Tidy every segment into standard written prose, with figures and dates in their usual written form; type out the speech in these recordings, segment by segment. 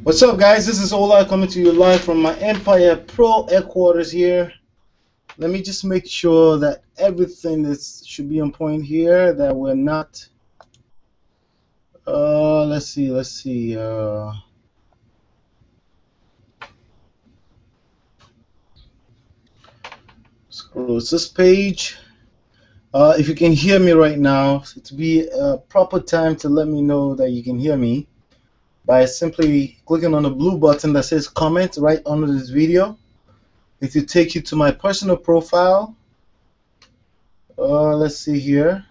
What's up, guys? This is Ola coming to you live from my Empire Pro headquarters here. Let me just make sure that everything should be on point here, that we're not let's see let's close this page. If you can hear me right now, it would be a proper time to let me know that you can hear me by simply clicking on the blue button that says comment right under this video. It will take you to my personal profile. Let's see here.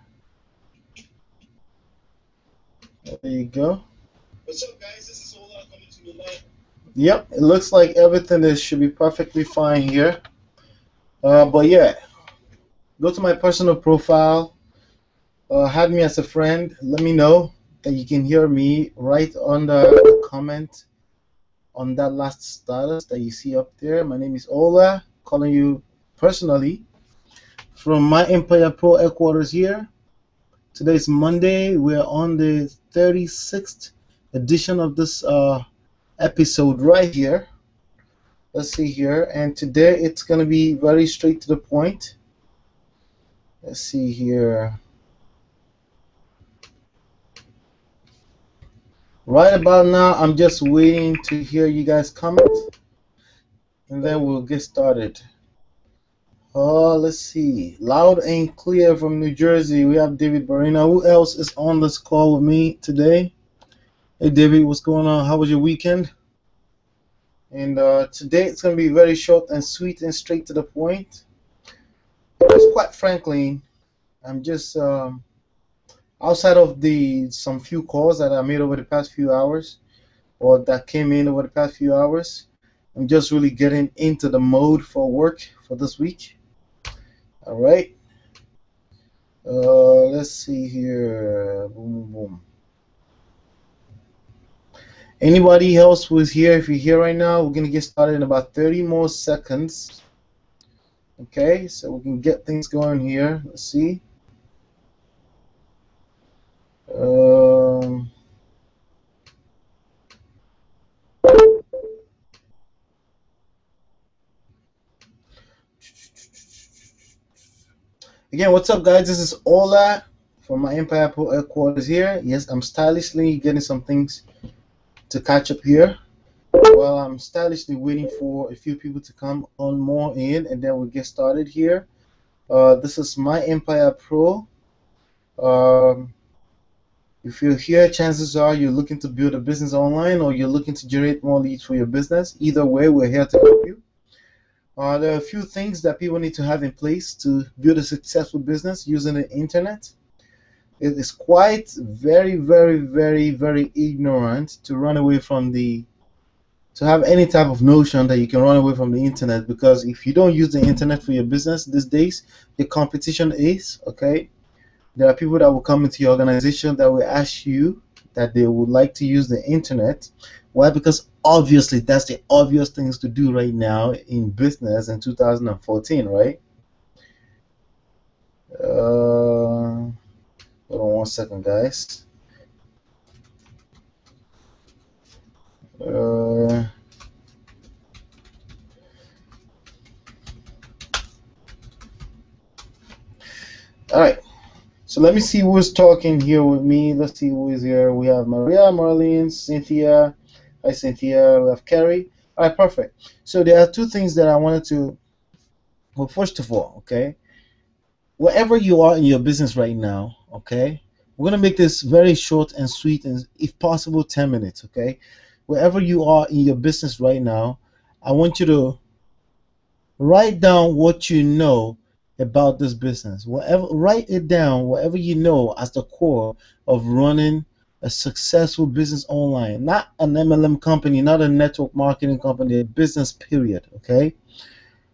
There you go. What's up, guys? This is Ola coming to you live. Yep, it looks like everything should be perfectly fine here. But yeah, go to my personal profile. Add me as a friend. Let me know that you can hear me right under the comment on that last status that you see up there. My name is Ola, calling you personally from my Empire Pro headquarters here. Today is Monday. We're on the 36th edition of this episode right here. Let's see here. And today it's going to be very straight to the point. Let's see here. Right about now, I'm just waiting to hear you guys comment, and then we'll get started. Let's see. Loud and clear from New Jersey. We have David Barina. Who else is on this call with me today? Hey, David, what's going on? How was your weekend? And today it's going to be very short and sweet and straight to the point. Because quite frankly, I'm just outside of some few calls that I made over the past few hours, or that came in over the past few hours. I'm just really getting into the mode for work for this week. All right. Let's see here. Boom, boom, boom. Anybody else who's here? If you're here right now, we're gonna get started in about 30 more seconds. Okay, so we can get things going here. Let's see. Again, what's up, guys? This is Ola from my Empire Pro headquarters here. Yes, I'm stylishly getting some things to catch up here. Well, I'm stylishly waiting for a few people to come on more in, and then we'll get started here. This is my Empire Pro. If you're here, chances are you're looking to build a business online, or you're looking to generate more leads for your business. Either way, we're here to help you. There are a few things that people need to have in place to build a successful business using the internet. It is quite very, very, very, very ignorant to run away from to have any type of notion that you can run away from the internet, because if you don't use the internet for your business these days, the competition is, okay? There are people that will come into your organization that will ask you that they would like to use the internet. Why? Because obviously that's the obvious things to do right now in business in 2014, right? Hold on one second, guys. All right. So let me see who's talking here with me. Let's see who is here. We have Maria, Marlene, Cynthia. Hi, Cynthia. We have Carrie. All right, perfect. So there are two things that I wanted to. Well, first of all, okay, wherever you are in your business right now, okay, we're gonna make this very short and sweet, and if possible, 10 minutes. Okay, wherever you are in your business right now, I want you to write down what you know about this business. Write it down, whatever you know as the core of running a successful business online. Not an MLM company, not a network marketing company, a business, period. Okay.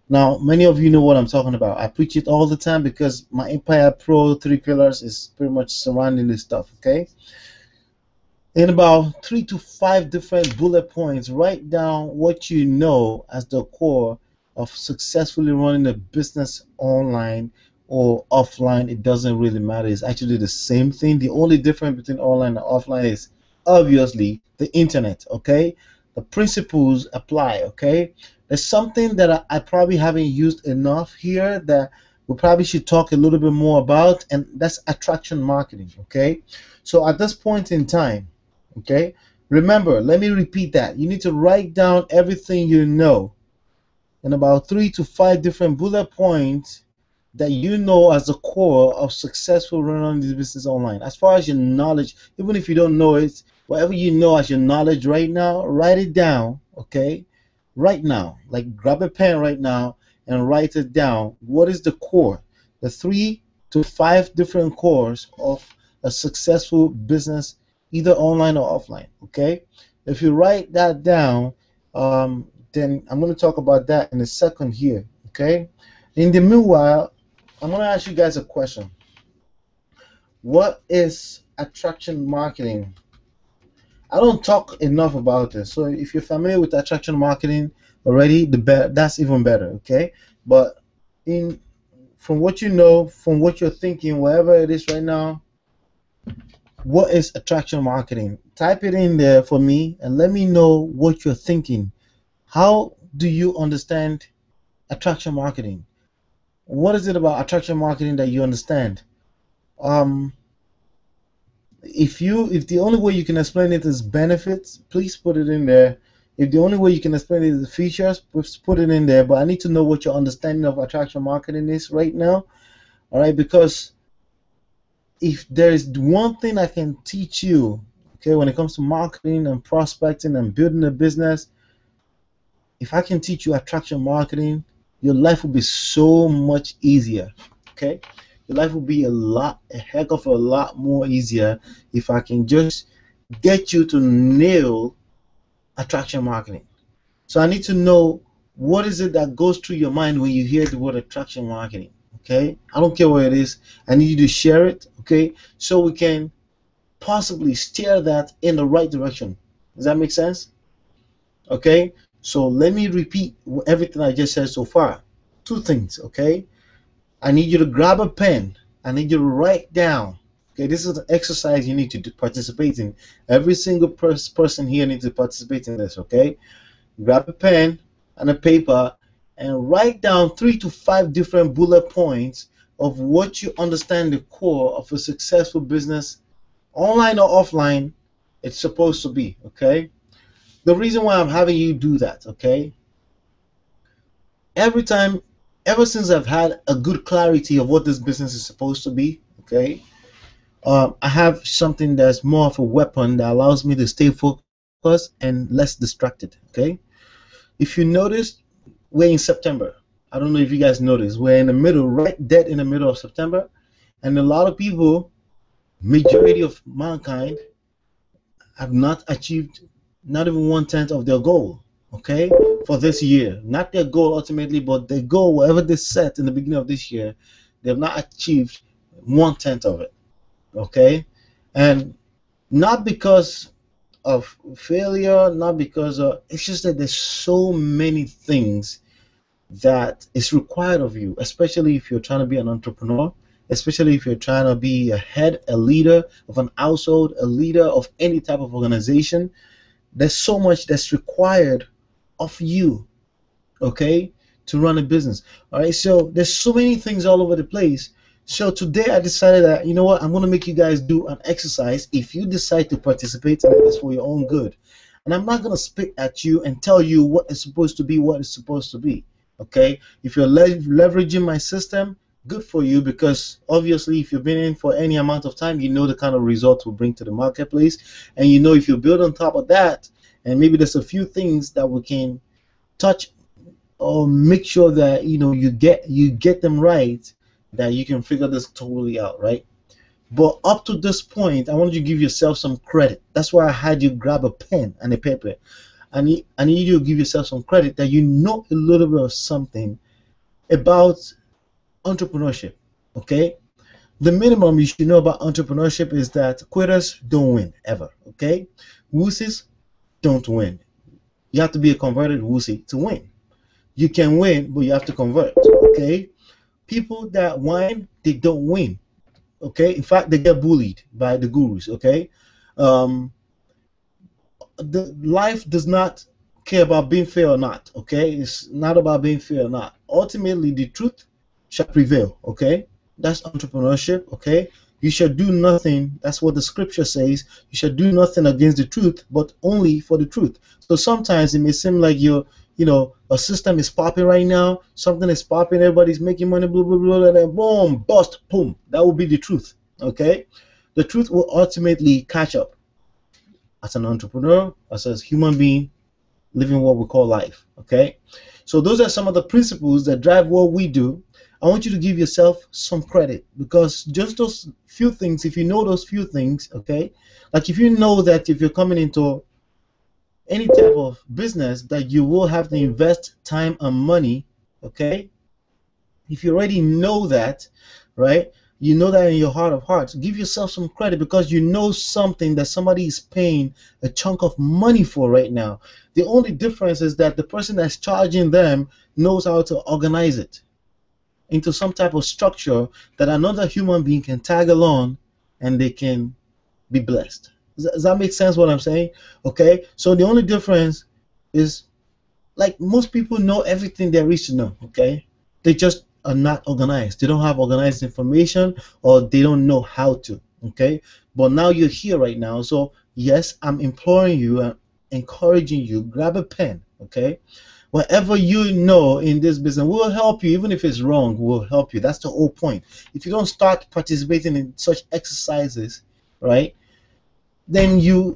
Now, many of you know what I'm talking about. I preach it all the time because my Empire Pro 3 pillars is pretty much surrounding this stuff. Okay. In about 3 to 5 different bullet points, write down what you know as the core of successfully running a business online or offline. It doesn't really matter. It's actually the same thing. The only difference between online and offline is obviously the internet. Okay, the principles apply. Okay, there's something that I probably haven't used enough here that we probably should talk a little bit more about, and that's attraction marketing. Okay, so at this point in time, okay, remember, let me repeat that. You need to write down everything you know in about 3 to 5 different bullet points that you know as the core of successful running this business online. As far as your knowledge, even if you don't know it, whatever you know as your knowledge right now, write it down, okay? Right now, like grab a pen right now and write it down. What is the core? The 3 to 5 different cores of a successful business, either online or offline, okay? If you write that down, then I'm going to talk about that in a second here, okay? In the meanwhile, I'm going to ask you guys a question. What is attraction marketing? I don't talk enough about this. So if you're familiar with attraction marketing already, that's even better, okay? But in from what you know, from what you're thinking, wherever it is right now, what is attraction marketing? Type it in there for me and let me know what you're thinking. How do you understand attraction marketing? What is it about attraction marketing that you understand? Um, if the only way you can explain it is benefits, please put it in there. If the only way you can explain it is the features, please put it in there. But I need to know what your understanding of attraction marketing is right now. All right, because if there is one thing I can teach you, okay, when it comes to marketing and prospecting and building a business, if I can teach you attraction marketing, your life will be so much easier. Okay, your life will be a heck of a lot more easier if I can just get you to nail attraction marketing. So I need to know what is it that goes through your mind when you hear the word attraction marketing. Okay, I don't care what it is. I need you to share it. Okay, so we can possibly steer that in the right direction. Does that make sense? Okay, so let me repeat everything I just said so far. 2 things. Okay, I need you to grab a pen. I need you to write down. Okay, this is an exercise you need to participate in. Every single person here needs to participate in this. Okay, grab a pen and a paper and write down 3 to 5 different bullet points of what you understand the core of a successful business, online or offline, it's supposed to be. Okay, the reason why I'm having you do that, okay, every time, ever since I've had a good clarity of what this business is supposed to be, okay, I have something that's more of a weapon that allows me to stay focused and less distracted. Okay, if you notice, we're in September. I don't know if you guys noticed, we're in the middle, right dead in the middle of September, and a lot of people, majority of mankind, have not achieved not even 1/10 of their goal, okay, for this year. Not their goal ultimately, but their goal, whatever they set in the beginning of this year, they have not achieved 1/10 of it, okay? And not because of failure, not because of, it's just that there's so many things that is required of you, especially if you're trying to be an entrepreneur, especially if you're trying to be a head, a leader of an household, a leader of any type of organization. There's so much that's required of you, okay, to run a business. All right, so there's so many things all over the place. So today I decided that, you know what, I'm going to make you guys do an exercise. If you decide to participate in it, it's for your own good. And I'm not going to spit at you and tell you what is supposed to be, what is supposed to be. Okay, if you're leveraging my system, good for you, because obviously if you've been in for any amount of time, you know the kind of results we'll bring to the marketplace, and you know if you build on top of that, and maybe there's a few things that we can touch or make sure that you get them right, that you can figure this totally out, right? But up to this point, I wanted you to give yourself some credit. That's why I had you grab a pen and a paper. I need you to give yourself some credit that you know a little bit of something about entrepreneurship. Okay, the minimum you should know about entrepreneurship is that quitters don't win ever. Okay, wussies don't win. You have to be a converted wussy to win. You can win, but you have to convert. Okay, people that whine, they don't win. Okay, in fact, they get bullied by the gurus. Okay, um, the life does not care about being fair or not. Okay, it's not about being fair or not. Ultimately, the truth shall prevail. Okay, that's entrepreneurship. Okay, you shall do nothing. That's what the scripture says. You shall do nothing against the truth, but only for the truth. So sometimes it may seem like a system is popping right now. Something is popping. Everybody's making money. Blah blah blah. And then boom, bust, boom. That will be the truth. Okay, the truth will ultimately catch up as an entrepreneur, as a human being living what we call life. Okay, so those are some of the principles that drive what we do. I want you to give yourself some credit, because just those few things, if you know those few things, okay, like if you know that if you're coming into any type of business that you will have to invest time and money, okay, if you already know that, right, you know that in your heart of hearts, give yourself some credit, because you know something that somebody is paying a chunk of money for right now. The only difference is that the person that's charging them knows how to organize it into some type of structure that another human being can tag along and they can be blessed. Does that make sense what I'm saying? Okay, so the only difference is, like, most people know everything there is to know. Okay, they just are not organized. They don't have organized information, or they don't know how to. Okay, but now you're here right now, so yes, I'm imploring you and encouraging you, grab a pen. Okay, whatever you know in this business, we'll help you. Even if it's wrong, we'll help you. That's the whole point. If you don't start participating in such exercises, right, then you're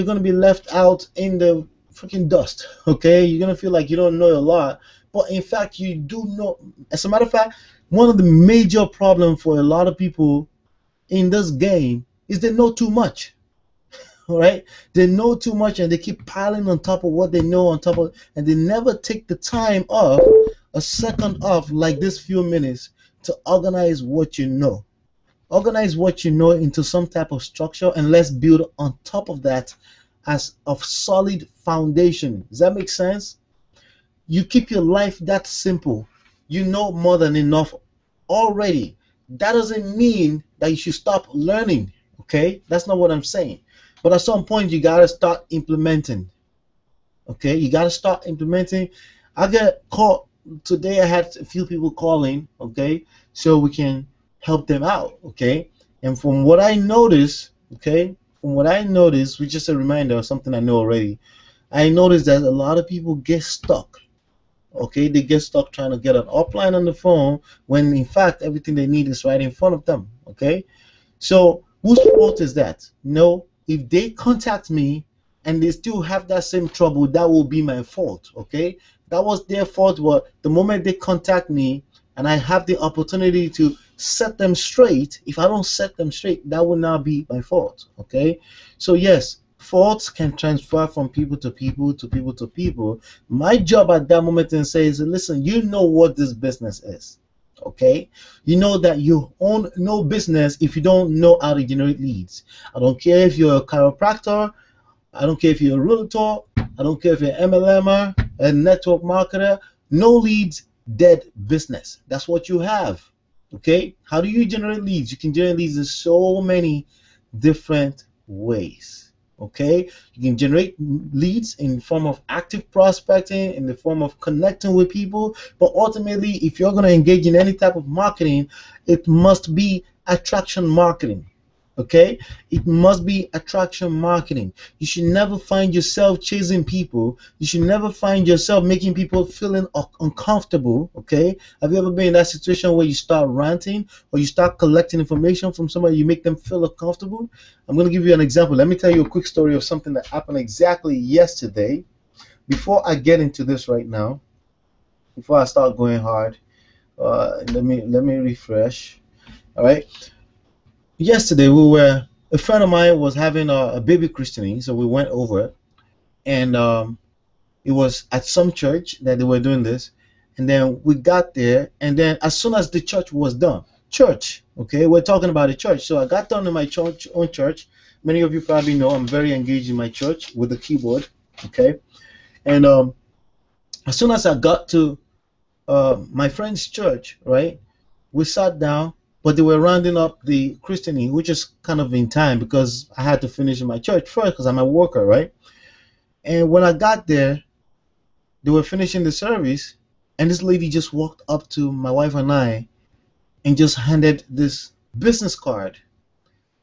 gonna be left out in the freaking dust. Okay, you're gonna feel like you don't know a lot, but in fact you do know. As a matter of fact, one of the major problems for a lot of people in this game is they know too much. All right, they know too much and they keep piling on top of what they know on top of, and they never take the time off, a second off, like this few minutes, to organize what you know. Organize what you know into some type of structure, and let's build on top of that as a solid foundation. Does that make sense? You keep your life that simple. You know more than enough already. That doesn't mean that you should stop learning. Okay, that's not what I'm saying. But at some point you gotta start implementing. Okay, you gotta start implementing. I get called today. I had a few people calling. Okay, so we can help them out. Okay, and from what I noticed, okay, from what I noticed, which is a reminder of something I know already, I noticed that a lot of people get stuck. Okay, they get stuck trying to get an upline on the phone when in fact everything they need is right in front of them. Okay, so whose fault is that? No, if they contact me and they still have that same trouble, that will be my fault. Okay, that was their fault. But the moment they contact me and I have the opportunity to set them straight, if I don't set them straight, that will not be my fault. Okay, so yes, faults can transfer from people to people to people to people. My job at that moment and say is, listen, you know what this business is. Okay, you know that you own no business if you don't know how to generate leads. I don't care if you're a chiropractor, I don't care if you're a realtor, I don't care if you're an MLMer, a network marketer. No leads, dead business. That's what you have. Okay, how do you generate leads? You can generate leads in so many different ways. Okay, you can generate leads in the form of active prospecting, in the form of connecting with people, but ultimately if you're going to engage in any type of marketing, it must be attraction marketing. Okay, it must be attraction marketing. You should never find yourself chasing people. You should never find yourself making people feeling uncomfortable. Okay, have you ever been in that situation where you start ranting or you start collecting information from somebody, you make them feel uncomfortable? I'm going to give you an example. Let me tell you a quick story of something that happened exactly yesterday. Before I get into this right now, before I start going hard, let me refresh. All right, yesterday a friend of mine was having a baby christening, so we went over, and it was at some church that they were doing this, and then we got there, and then as soon as the church was done, okay, we're talking about a church, so I got done in my own church. Many of you probably know I'm very engaged in my church with the keyboard. Okay, and as soon as I got to my friend's church, right, we sat down, but they were rounding up the christening, which is kind of in time because I had to finish in my church first because I'm a worker, right? And when I got there, they were finishing the service, and this lady just walked up to my wife and I and just handed this business card.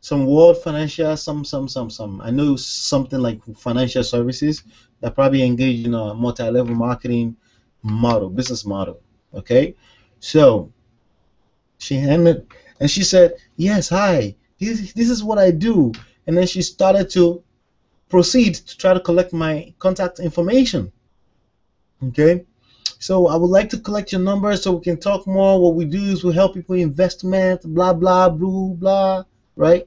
Some World Financial, some. I know something like financial services that probably engage in a multi-level marketing model, business model. Okay, so she handed, and she said, "Yes, hi. This is what I do." And then she started to proceed to try to collect my contact information. Okay, so I would like to collect your number so we can talk more. What we do is we help people investment, blah blah blah blah, right?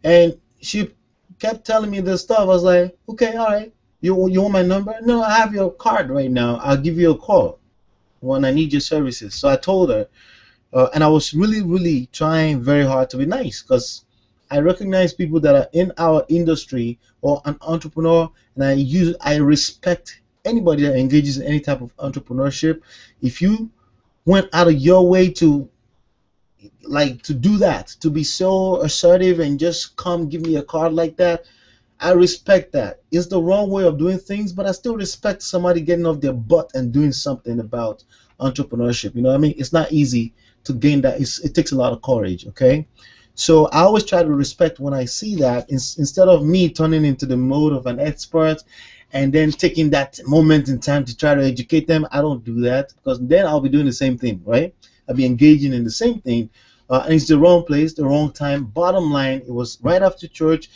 And she kept telling me this stuff. I was like, okay, all right. You want my number? No, I have your card right now. I'll give you a call when I need your services. So I told her, and I was really trying very hard to be nice because I recognize people that are in our industry or an entrepreneur, and I respect anybody that engages in any type of entrepreneurship. If you went out of your way to to do that, to be so assertive and just come give me a card like that, I respect that. It's the wrong way of doing things, but I still respect somebody getting off their butt and doing something about entrepreneurship. You know what I mean? It's not easy to gain that. It takes a lot of courage, okay? So I always try to respect when I see that instead of me turning into the mode of an expert and then taking that moment in time to try to educate them. I don't do that because then I'll be doing the same thing, right? I'll be engaging in the same thing. And it's the wrong place, the wrong time. Bottom line, it was right after church,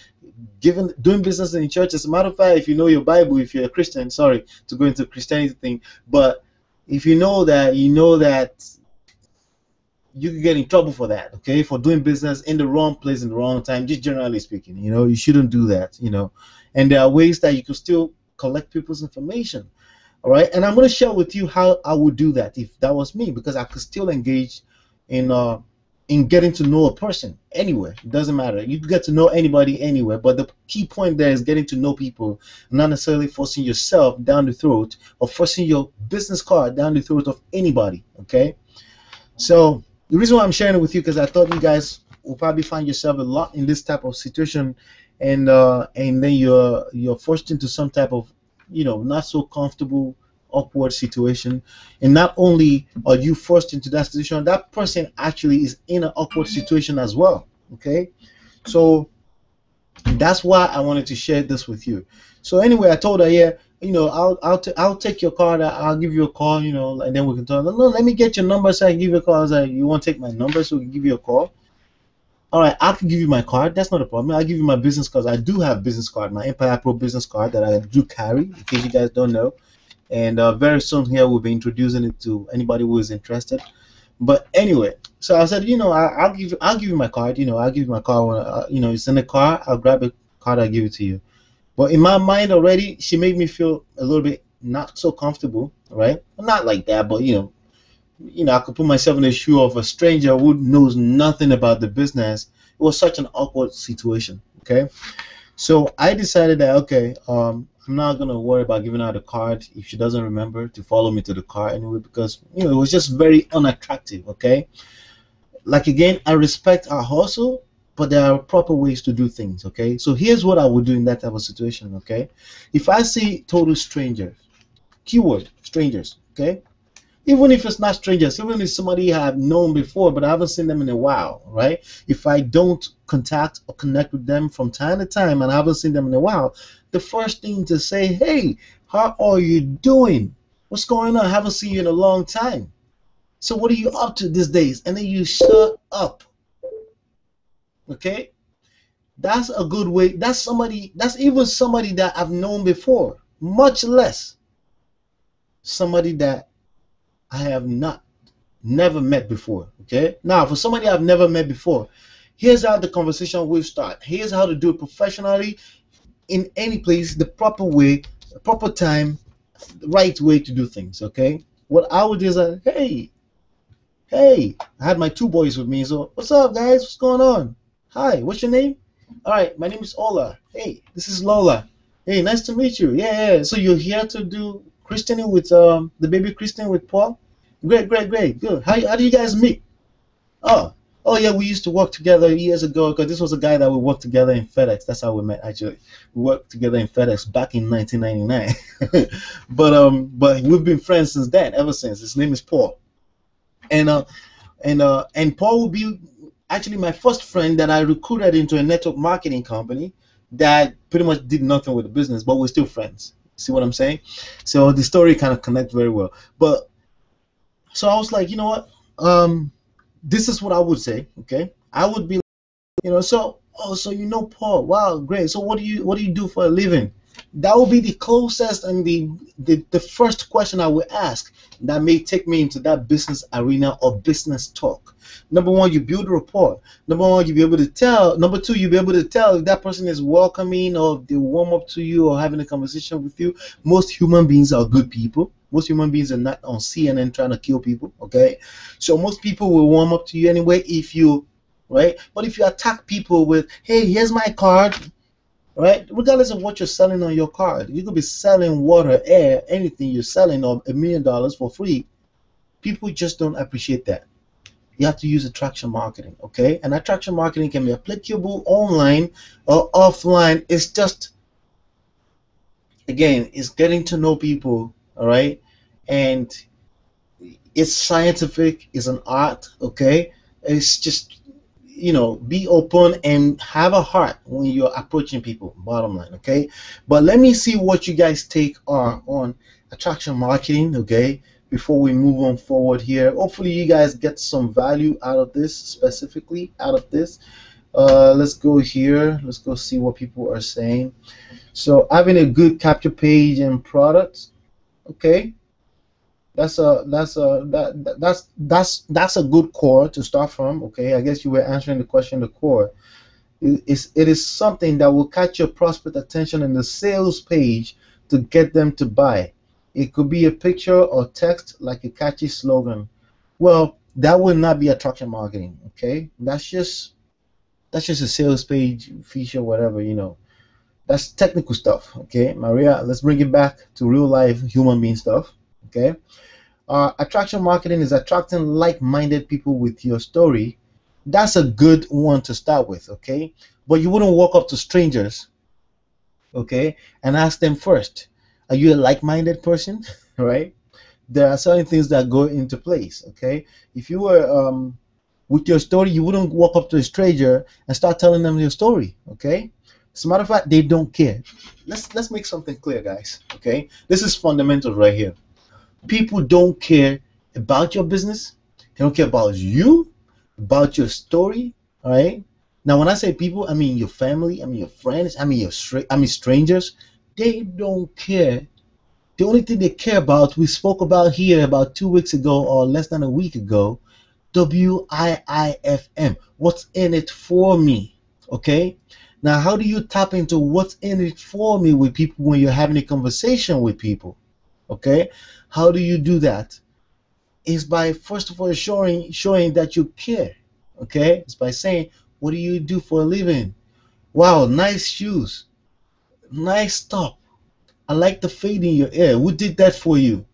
doing business in church. As a matter of fact, if you know your Bible, if you're a Christian, sorry to go into Christianity thing, but if you know that you could get in trouble for that, okay, for doing business in the wrong place in the wrong time. Just generally speaking, you shouldn't do that, and there are ways that you could still collect people's information. All right, and I'm going to share with you how I would do that if that was me, because I could still engage in getting to know a person anywhere. It doesn't matter. You can get to know anybody anywhere, but the key point there is getting to know people, not necessarily forcing yourself down the throat or forcing your business card down the throat of anybody. Okay, so the reason why I'm sharing it with you, because I thought you guys will probably find yourself a lot in this type of situation, and then you're forced into some type of not so comfortable, awkward situation, and not only are you forced into that situation, that person actually is in an awkward situation as well. Okay, so that's why I wanted to share this with you. So anyway, I told her, yeah, I'll take your card. I'll give you a call, and then we can talk. No, let me get your number so I can give you a call. I was like, you want to take my number so we can give you a call? All right, I can give you my card. That's not a problem. I'll give you my business cards. I do have business card, my Empire Pro business card that I do carry, in case you guys don't know. And very soon here we'll be introducing it to anybody who is interested. But anyway, so I said, I'll give you my card. I'll give you my card when it's in the car. I'll grab a card. I'll give it to you. But in my mind already, she made me feel a little bit not so comfortable, right? Not like that, but I could put myself in the shoe of a stranger who knows nothing about the business. It was such an awkward situation. Okay, so I decided that okay, I'm not gonna worry about giving her the card if she doesn't remember to follow me to the car anyway, because it was just very unattractive. Okay, like again, I respect our hustle, but there are proper ways to do things. Okay, so here's what I would do in that type of situation. Okay, if I see total strangers, keyword strangers. Okay, even if it's not strangers, even if somebody I've known before, but I haven't seen them in a while, right? If I don't contact or connect with them from time to time and I haven't seen them in a while, the first thing to say, hey, how are you doing? What's going on? I haven't seen you in a long time. So what are you up to these days? And then you shut up. Okay? That's a good way. That's even somebody that I've known before, much less somebody that I have never met before. Okay, now for somebody I've never met before, here's how the conversation will start. Here's how to do it professionally in any place, the proper way, the proper time, the right way to do things. Okay, what I would do is like, hey, I had my two boys with me. So what's up, guys? What's going on? Hi, what's your name? All right, my name is Ola. Hey, this is Lola. Hey, nice to meet you. Yeah. So you're here to do Christianing with the baby Christian with Paul? Great, good. How do you guys meet? Oh, oh yeah, we used to work together years ago, because this was a guy that we worked together in FedEx. That's how we met, actually. We worked together in FedEx back in 1999. But we've been friends since then, ever since. His name is Paul. And and Paul will be actually my first friend that I recruited into a network marketing company that pretty much did nothing with the business, but we're still friends. See what I'm saying? So the story kind of connects very well. But so I was like, you know what? This is what I would say. Okay, I would be, so, oh, so you know Paul? Wow, great. So what do you do for a living? That would be the closest and the first question I would ask that may take me into that business arena or business talk. Number one, you build rapport. Number one, you'll be able to tell. Number two, you'll be able to tell if that person is welcoming or if they warm up to you or having a conversation with you. Most human beings are good people. Most human beings are not on CNN trying to kill people. Okay, so most people will warm up to you anyway if you, right? But if you attack people with, hey, here's my card, right? Regardless of what you're selling on your card, you could be selling water, air, anything you're selling, or $1 million for free. People just don't appreciate that. You have to use attraction marketing, okay? And attraction marketing can be applicable online or offline. It's just, again, it's getting to know people, all right? And it's scientific, it's an art, okay? It's just, be open and have a heart when you're approaching people, bottom line, okay? But let me see what you guys take are on attraction marketing, okay, before we move on forward here. Hopefully you guys get some value out of this, specifically out of this. Let's go here, let's go see what people are saying. So having a good capture page and products, okay, that's a good core to start from. Okay, I guess you were answering the question. The core it is something that will catch your prospect attention in the sales page to get them to buy. It could be a picture or text like a catchy slogan. Well, that would not be attraction marketing. Okay, that's just a sales page feature, whatever. That's technical stuff. Okay, Maria, let's bring it back to real life human being stuff. Okay. Attraction marketing is attracting like-minded people with your story. That's a good one to start with, okay? But you wouldn't walk up to strangers, okay, and ask them first, are you a like-minded person? Right? There are certain things that go into place, okay? If you were with your story, you wouldn't walk up to a stranger and start telling them your story, okay? As a matter of fact, they don't care. Let's make something clear, guys, okay? This is fundamental right here. People don't care about your business. They don't care about you, about your story. All right. Now, when I say people, I mean your family, I mean your friends, I mean strangers. They don't care. The only thing they care about, we spoke about here about 2 weeks ago or less than a week ago. WIIFM. What's in it for me? Okay. Now, how do you tap into what's in it for me with people when you're having a conversation with people? Okay. How do you do that? Is by first of all showing that you care. Okay, it's by saying, what do you do for a living? Wow, nice shoes, nice top. I like the fade in your hair. Who did that for you?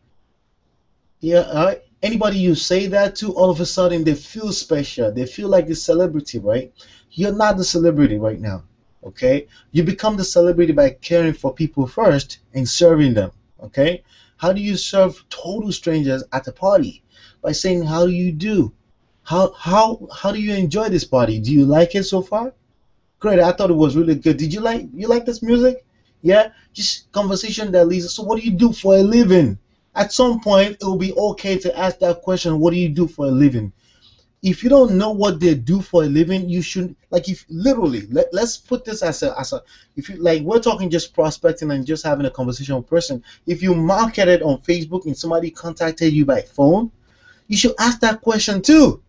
Yeah, anybody you say that to, all of a sudden they feel special. They feel like a celebrity, right? You're not the celebrity right now. Okay, you become the celebrity by caring for people first and serving them. Okay. How do you serve total strangers at a party? By saying, how do you do? How do you enjoy this party? Do you like it so far? Great, I thought it was really good. Did you like this music? Yeah, just conversation that leads. So what do you do for a living? At some point it will be okay to ask that question, what do you do for a living? If you don't know what they do for a living, you should, like, if literally let's put this as a if you like, we're talking just prospecting and just having a conversation with a person. If you marketed on Facebook and somebody contacted you by phone, you should ask that question too.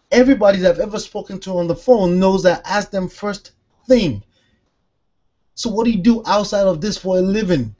Everybody that I've ever spoken to on the phone knows that. Ask them first thing. So what do you do outside of this for a living?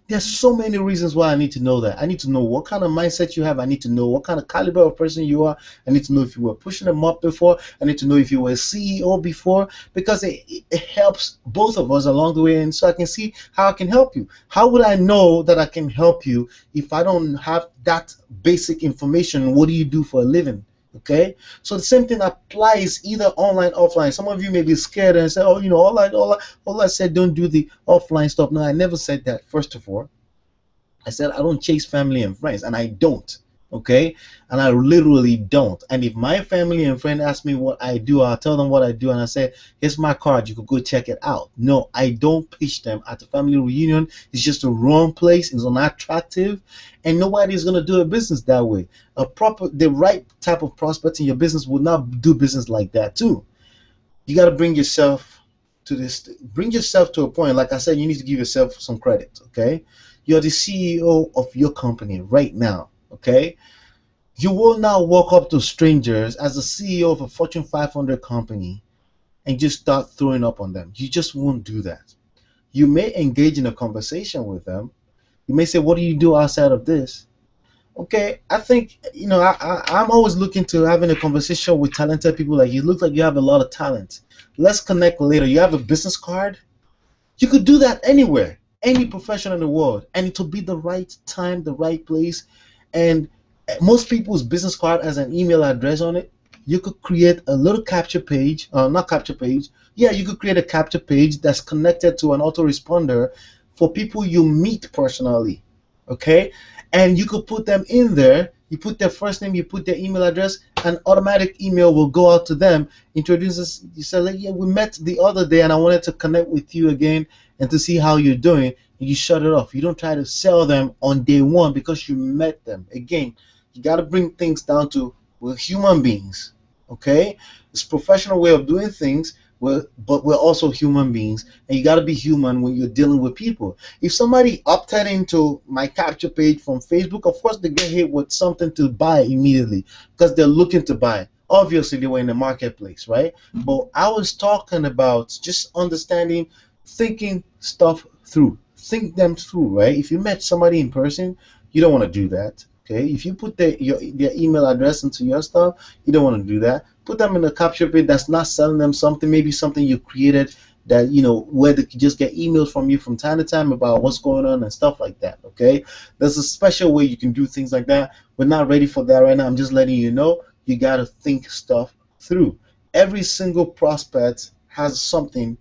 There's so many reasons why I need to know that. I need to know what kind of mindset you have. I need to know what kind of caliber of person you are. I need to know if you were pushing them up before. I need to know if you were a CEO before, because it helps both of us along the way, and so I can see how I can help you. How would I know that I can help you if I don't have that basic information? What do you do for a living? Okay, so the same thing applies either online, offline. Some of you may be scared and say, "Oh, all I said, don't do the offline stuff." No, I never said that. First of all, I said I don't chase family and friends, and I don't. Okay, and I literally don't. And if my family and friend ask me what I do, I'll tell them what I do, and I say, "Here's my card. You could go check it out." No, I don't pitch them at the family reunion. It's just the wrong place. It's unattractive, and nobody's gonna do a business that way. The right type of prospect in your business will not do business like that too. You got to bring yourself to a point. Like I said, you need to give yourself some credit. Okay, you're the CEO of your company right now. Okay, you will not walk up to strangers as the CEO of a Fortune 500 company and just start throwing up on them. You just won't do that. You may engage in a conversation with them. You may say, "What do you do outside of this?" Okay, I think I'm always looking to having a conversation with talented people like you. Look like you have a lot of talent. Let's connect later. You have a business card. You could do that anywhere, any profession in the world, and it will be the right time, the right place. And most people's business card has an email address on it. You could create a little capture page, not capture page. Yeah, you could create a capture page that's connected to an autoresponder for people you meet personally. Okay, and you could put them in there. You put their first name, you put their email address, an automatic email will go out to them, introduces. You say, like, "Yeah, we met the other day, and I wanted to connect with you again and to see how you're doing." And you shut it off. You don't try to sell them on day one because you met them. Again, you got to bring things down to we're human beings. Okay, it's a professional way of doing things. But we're also human beings, and you got to be human when you're dealing with people. If somebody opted into my capture page from Facebook, of course they get hit with something to buy immediately because they're looking to buy. Obviously, they were in the marketplace, right? But I was talking about just understanding, thinking stuff through, think them through, right? If you met somebody in person, you don't want to do that. Okay, if you put their email address into your stuff, you don't want to do that. Put them in a capture page that's not selling them something, maybe something you created that where they could just get emails from you from time to time about what's going on and stuff like that. Okay, there's a special way you can do things like that. We're not ready for that right now. I'm just letting you know you got to think stuff through. Every single prospect has something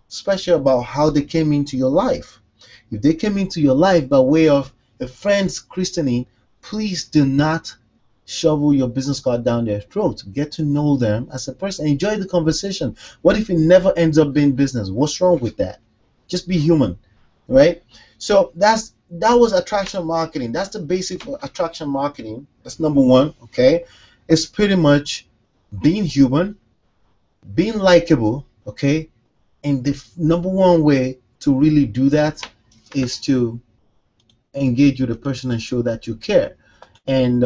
special about how they came into your life. If they came into your life by way of a friend's christening, please do not shovel your business card down their throat. Get to know them as a person. Enjoy the conversation. What if it never ends up being business? What's wrong with that? Just be human, right? So that was attraction marketing. That's the basic for attraction marketing. That's number one. Okay, it's pretty much being human, being likable. Okay, and the number one way to really do that is to engage with the person and show that you care. And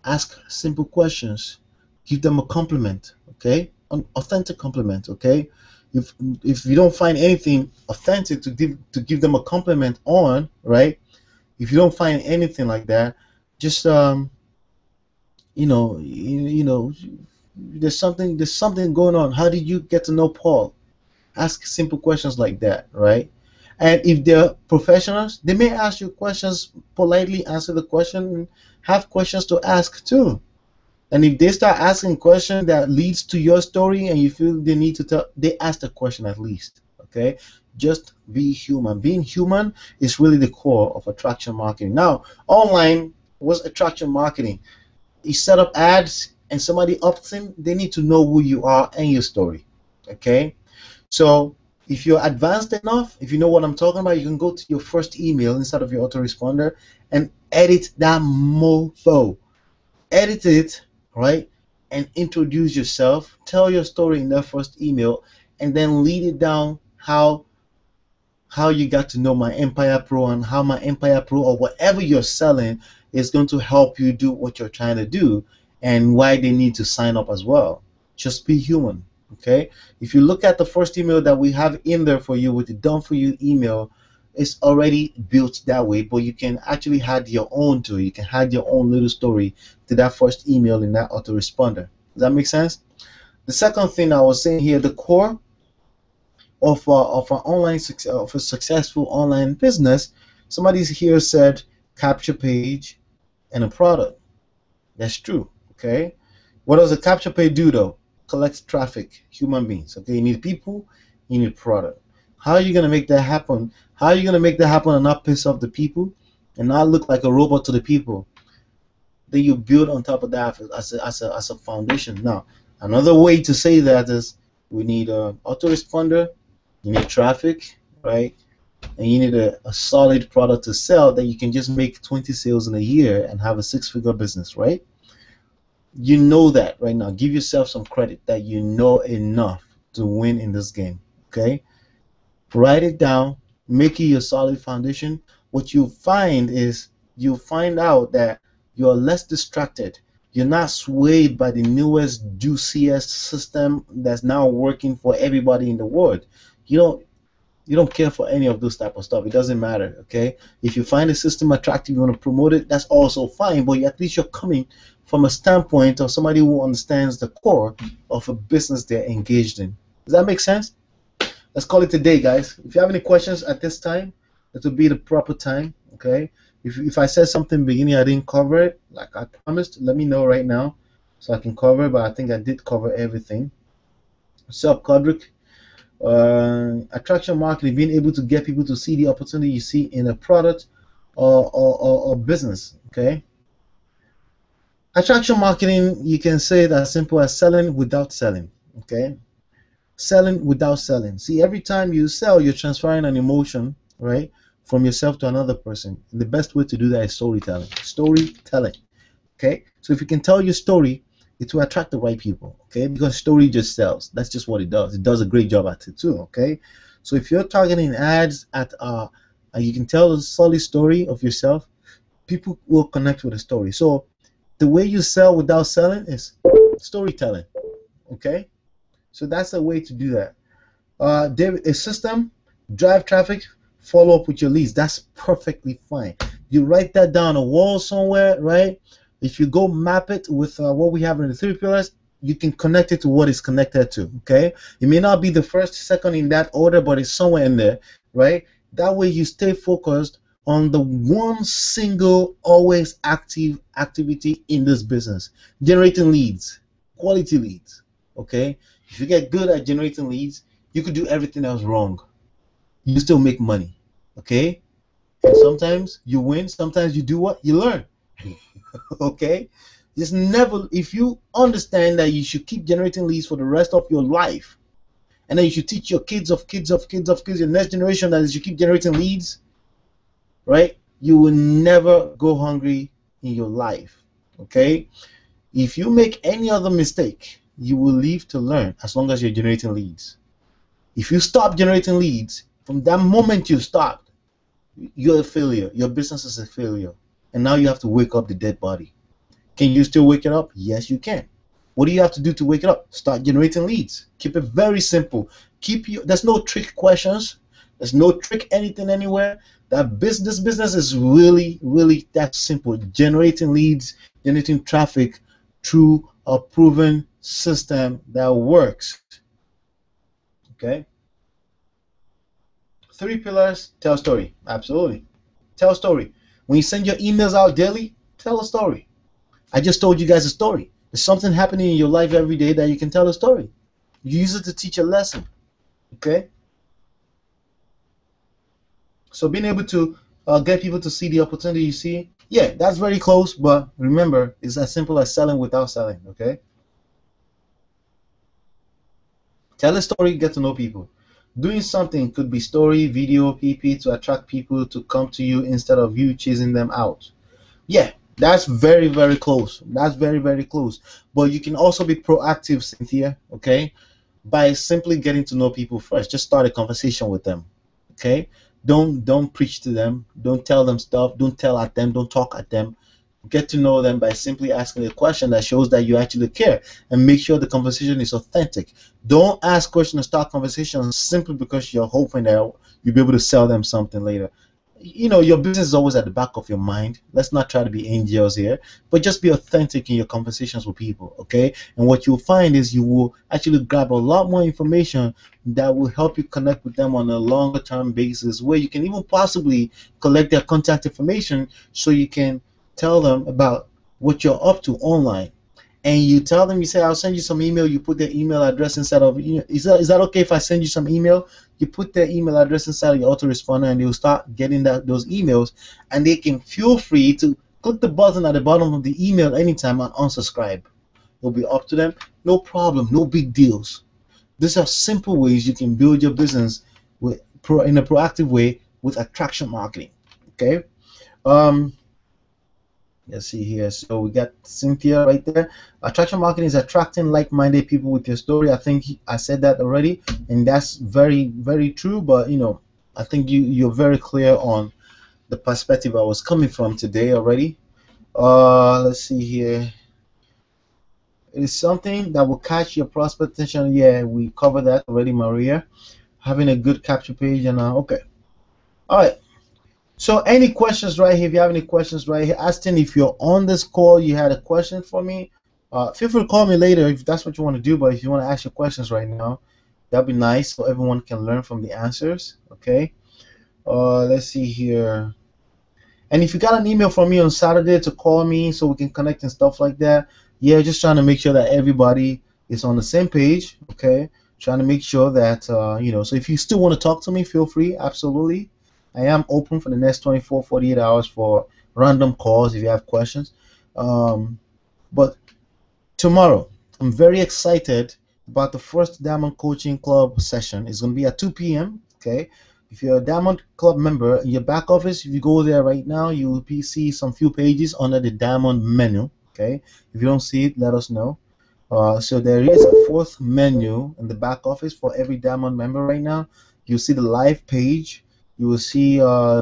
ask simple questions. Give them a compliment. Okay, an authentic compliment. Okay, if if you don't find anything authentic to give them a compliment on, right? If you don't find anything like that, just there's something going on. How did you get to know Paul? Ask simple questions like that, right? And if they're professionals, they may ask you questions, politely answer the question, and have questions to ask too. And if they start asking questions that leads to your story and you feel they need to tell, they ask the question at least. Okay? Just be human. Being human is really the core of attraction marketing. Now, online was attraction marketing. You set up ads and somebody opts in, they need to know who you are and your story. Okay? So if you're advanced enough, if you know what I'm talking about, you can go to your first email inside of your autoresponder and edit that mofo. Edit it, right? And introduce yourself. Tell your story in that first email, and then lead it down how you got to know my Empire Pro and how my Empire Pro or whatever you're selling is going to help you do what you're trying to do and why they need to sign up as well. Just be human, okay? If you look at the first email that we have in there for you with the done for you email, it's already built that way, but you can actually add your own to it. You can add your own little story to that first email in that autoresponder. Does that make sense? The second thing I was saying here, the core of a successful online business, somebody here said capture page and a product. That's true. Okay, What does a capture page do though? Collects traffic, human beings. Okay, you need people, you need product. How are you gonna make that happen? How are you gonna make that happen and not piss off the people and not look like a robot to the people? Then you build on top of that as a foundation. Now, another way to say that is we need a autoresponder, you need traffic, right? And you need a solid product to sell that you can just make 20 sales in a year and have a six-figure business, right? You know that right now. Give yourself some credit that you know enough to win in this game, okay? Write it down, make it your solid foundation. What you'll find is you'll find out that you're less distracted. You're not swayed by the newest, juiciest system that's now working for everybody in the world. You don't care for any of those type of stuff. It doesn't matter, okay? If you find a system attractive, you want to promote it, that's also fine, but at least you're coming from a standpoint of somebody who understands the core of a business they're engaged in. Does that make sense? Let's call it a day, guys. If you have any questions at this time, it will be the proper time, okay? If I said something in the beginning I didn't cover it, like I promised, let me know right now so I can cover it, but I think I did cover everything. What's up, Kodrick? Attraction marketing, being able to get people to see the opportunity you see in a product or business, okay? Attraction marketing, you can say it as simple as selling without selling, okay? Selling without selling. See, every time you sell, you're transferring an emotion, right, from yourself to another person. And the best way to do that is storytelling. Storytelling, okay? So if you can tell your story, it will attract the right people, okay? Because story just sells. That's just what it does. It does a great job at it too, okay? So if you're targeting ads at you can tell a solid story of yourself, people will connect with the story. So the way you sell without selling is storytelling, okay? So that's a way to do that. A system, drive traffic, follow up with your leads. That's perfectly fine. You write that down on a wall somewhere, right? If you go map it with what we have in the 3 pillars, you can connect it to what it's connected to, okay? It may not be the first, second in that order, but it's somewhere in there, right? That way you stay focused on the one single, always active activity in this business. Generating leads, quality leads, okay? If you get good at generating leads, you could do everything else wrong. You still make money, okay? And sometimes you win, sometimes you do what? You learn. Okay, just never, if you understand that you should keep generating leads for the rest of your life, and then you should teach your kids of kids of kids of kids, your next generation, that you should keep generating leads, right? You will never go hungry in your life, okay? If you make any other mistake, you will leave to learn as long as you're generating leads. If you stop generating leads, from that moment you stopped, you're a failure. Your business is a failure. And now you have to wake up the dead body. Can you still wake it up? Yes, you can. What do you have to do to wake it up? Start generating leads. Keep it very simple. There's no trick questions. There's no trick anything anywhere. This business is really, really that simple. Generating leads, generating traffic through a proven system that works. Okay? 3 pillars, tell a story. Absolutely. Tell a story. When you send your emails out daily, tell a story. I just told you guys a story. There's something happening in your life every day that you can tell a story. You use it to teach a lesson. Okay? So being able to get people to see the opportunity you see, yeah, that's very close, but remember, it's as simple as selling without selling, okay? Tell a story, get to know people. Doing something could be story, video, PP to attract people to come to you instead of you chasing them out. Yeah, that's very, very close. That's very, very close. But you can also be proactive, Cynthia, okay? By simply getting to know people first. Just start a conversation with them, okay? Don't preach to them. Don't tell them stuff. Don't tell at them. Don't talk at them. Get to know them by simply asking a question that shows that you actually care, and make sure the conversation is authentic. Don't ask questions and start conversations simply because you're hoping that you'll be able to sell them something later. You know, your business is always at the back of your mind. Let's not try to be angels here, but just be authentic in your conversations with people, okay? And what you'll find is you will actually grab a lot more information that will help you connect with them on a longer term basis, where you can even possibly collect their contact information so you can tell them about what you're up to online. and you tell them, you say, I'll send you some email, you put their email address inside of, is that okay if I send you some email? You put their email address inside of your autoresponder, and they'll start getting those emails, and they can feel free to click the button at the bottom of the email anytime and unsubscribe. It'll be up to them. No problem, no big deals. These are simple ways you can build your business in a proactive way with attraction marketing. Okay. Let's see here. So we got Cynthia right there. Attraction marketing is attracting like-minded people with your story. I think I said that already, and that's very, very true. But I think you're very clear on the perspective I was coming from today already. Let's see here. It is something that will catch your prospect attention. Yeah, we covered that already, Maria. Having a good capture page and okay. All right. So any questions right here? If you have any questions right here, Aston, if you're on this call, you had a question for me, feel free to call me later if that's what you want to do. But if you want to ask your questions right now, that'd be nice so everyone can learn from the answers. Okay. Let's see here. And if you got an email from me on Saturday to call me so we can connect and stuff like that, yeah, just trying to make sure that everybody is on the same page. Okay. Trying to make sure that so if you still want to talk to me, feel free. Absolutely. I am open for the next 24, 48 hours for random calls if you have questions. But tomorrow, I'm very excited about the first Diamond Coaching Club session. It's going to be at 2 p.m. Okay. If you're a Diamond Club member, in your back office, if you go there right now, you will see some few pages under the Diamond menu. Okay. If you don't see it, let us know. So there is a fourth menu in the back office for every Diamond member right now. You'll see the live page. You will see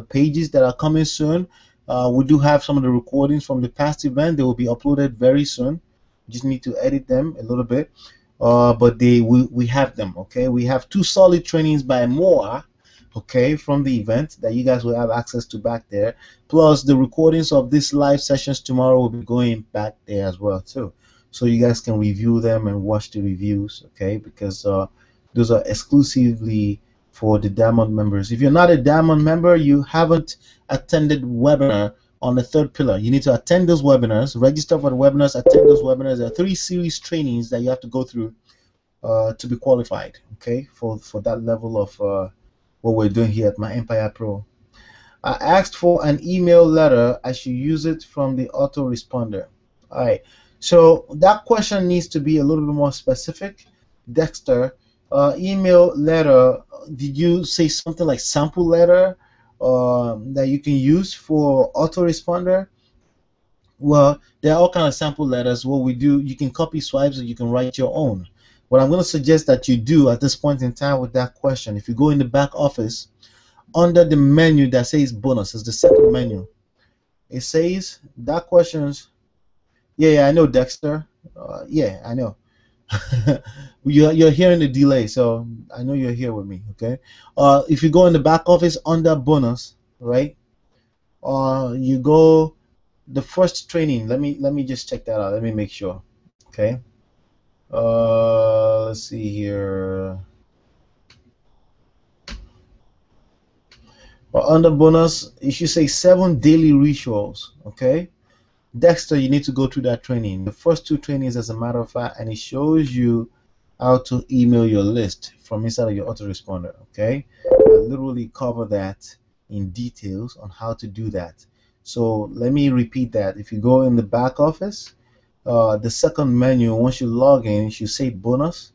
pages that are coming soon. We do have some of the recordings from the past event. They will be uploaded very soon. You just need to edit them a little bit. But we have them, okay? We have 2 solid trainings by Moa, okay, from the event that you guys will have access to back there. Plus the recordings of these live sessions tomorrow will be going back there as well too. So you guys can review them and watch the reviews, okay? Because those are exclusively for the Diamond members. If you're not a Diamond member, you haven't attended webinar on the 3rd pillar. You need to attend those webinars, register for the webinars, attend those webinars. There are 3 series trainings that you have to go through to be qualified, okay, for that level of what we're doing here at My Empire Pro. I asked for an email letter. I should use it from the autoresponder. All right, so that question needs to be a little bit more specific. Dexter, email letter, did you say something like sample letter that you can use for autoresponder? Well, there are all kinds of sample letters. What we do, you can copy swipes or you can write your own. What I'm going to suggest that you do at this point in time with that question, if you go in the back office, under the menu that says bonus, is the second menu. It says that questions. Yeah, I know, Dexter. Yeah, I know. You're hearing the delay, so I know you're here with me. Okay. If you go in the back office under bonus, right? You go the first training. Let me just check that out. Let me make sure. Okay. Let's see here. Under bonus, it should say 7 daily rituals. Okay. Dexter, you need to go through that training. The first 2 trainings, as a matter of fact, and it shows you how to email your list from inside of your autoresponder. Okay, I literally cover that in details on how to do that. So let me repeat that. If you go in the back office, the second menu, once you log in, you say bonus,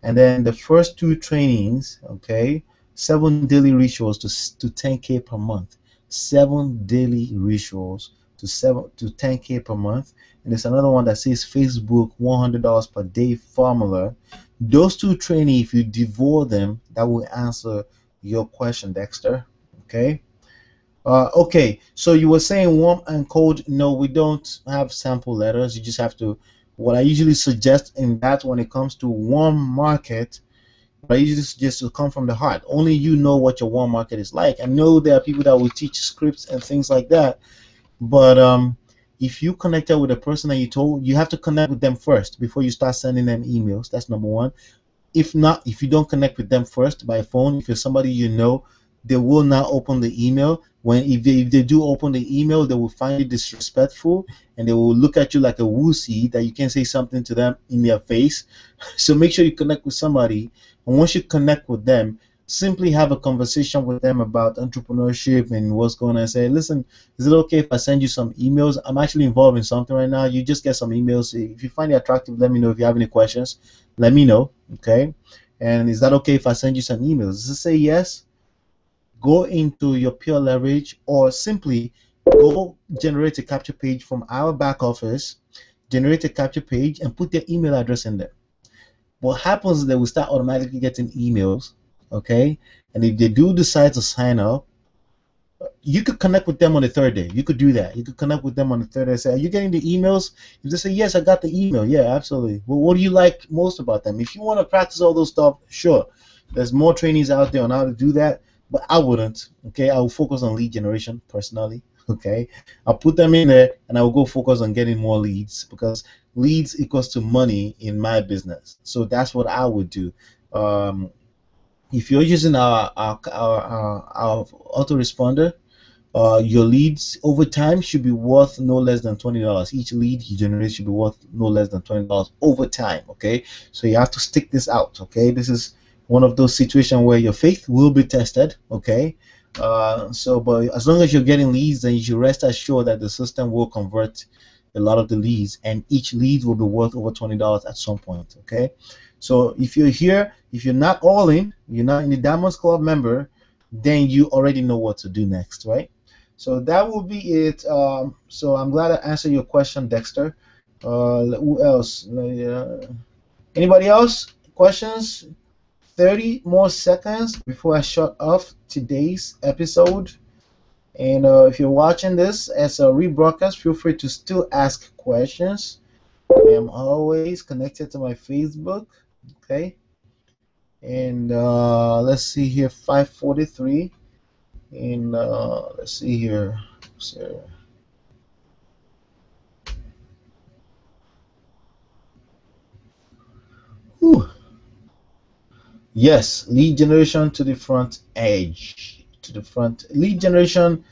and then the first 2 trainings. Okay, 7 daily rituals to 10K per month. 7 daily rituals to 10K per month, and there's another one that says Facebook $100 per day formula. Those 2 training, if you devour them, that will answer your question, Dexter. Okay. Okay. So you were saying warm and cold. No, we don't have sample letters. You just have to. What I usually suggest in that, when it comes to warm market, I usually suggest to come from the heart. Only you know what your warm market is like. I know there are people that will teach scripts and things like that. But if you connected with a person that you have to connect with them first before you start sending them emails. That's number one. If not, if you don't connect with them first by phone, if you're somebody you know, they will not open the email. When if they do open the email, they will find it disrespectful, and they will look at you like a wussy that you can't say something to them in their face. So make sure you connect with somebody, and once you connect with them, simply have a conversation with them about entrepreneurship and what's going on. Say, listen, is it okay if I send you some emails? I'm actually involved in something right now. You just get some emails. If you find it attractive, let me know. If you have any questions, let me know. Okay. And is that okay if I send you some emails? Just say yes. Go into your Pure Leverage, or simply go generate a capture page from our back office, generate a capture page, and put their email address in there. What happens is they will start automatically getting emails, okay? And if they do decide to sign up, you could connect with them on the third day. You could do that. You could connect with them on the third day. Say, are you getting the emails? If they say, yes, I got the email. Yeah, absolutely. Well, what do you like most about them? If you want to practice all those stuff, sure. There's more trainings out there on how to do that, but I wouldn't. Okay, I will focus on lead generation personally. Okay, I'll put them in there, and I will go focus on getting more leads, because leads equals to money in my business. So that's what I would do. Um, if you're using our autoresponder, your leads over time should be worth no less than $20. Each lead you generate should be worth no less than $20 over time. Okay, so you have to stick this out. Okay, this is one of those situations where your faith will be tested. Okay, but as long as you're getting leads, then you should rest assured that the system will convert a lot of the leads, and each lead will be worth over $20 at some point. Okay, so if you're here, if you're not all in, you're not in the Diamonds Club member, then you already know what to do next, right? So that will be it. So I'm glad I answered your question, Dexter. Who else? Anybody else? Questions? 30 more seconds before I shut off today's episode. And if you're watching this as a rebroadcast, feel free to still ask questions. I am always connected to my Facebook. Okay. And let's see here, 5:43. And let's see here. So, whew. Yes, lead generation to the front edge, to the front lead generation.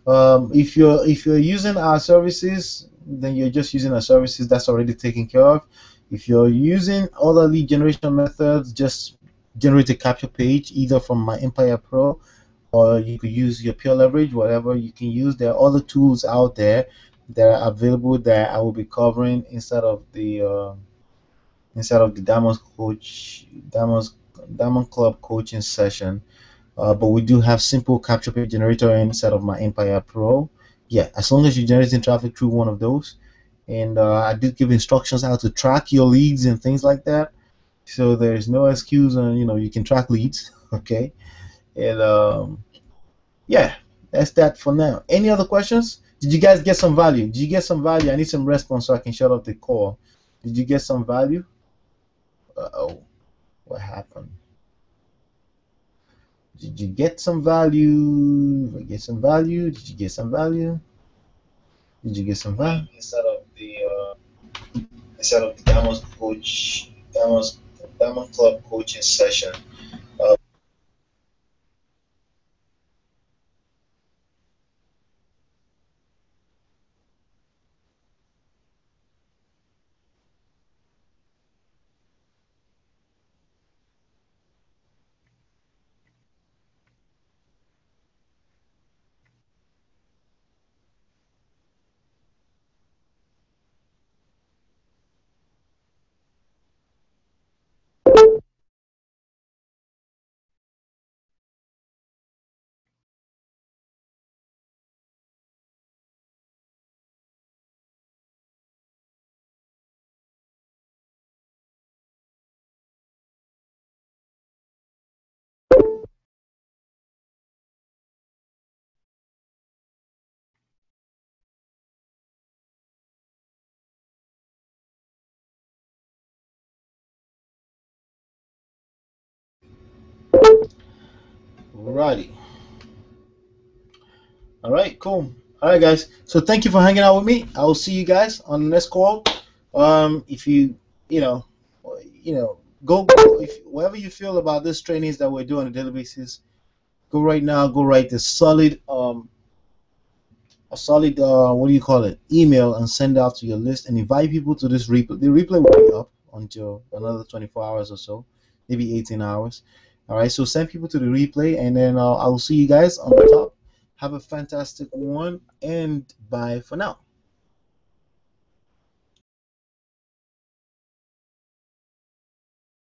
If you're using our services, then you're just using our services. That's already taken care of. If you're using other lead generation methods, just generate a capture page either from my Empire Pro, or you could use your Pure Leverage, whatever you can use. There are other tools out there that are available that I will be covering inside of the Diamond Club coaching session. But we do have simple capture page generator inside of my Empire Pro. Yeah, as long as you're generating traffic through one of those. And I did give instructions how to track your leads and things like that. So there's no excuse on, you can track leads. Okay. And yeah, that's that for now. Any other questions? Did you guys get some value? Did you get some value? I need some response so I can shut off the call. Did you get some value? Uh-oh. What happened? Did you get some value? Did you get some value? Did you get some value? Did you get some value? Instead of the Diamond Club coaching session. Alrighty. All right, cool. All right, guys. So thank you for hanging out with me. I will see you guys on the next call. If you, you know, go if whatever you feel about this trainings that we're doing on a daily basis, Go right now. Go write a solid what do you call it, email, and send out to your list and invite people to this replay. The replay will be up until another 24 hours or so, maybe 18 hours. All right, so send people to the replay, and then I'll see you guys on the top. Have a fantastic one, and bye for now.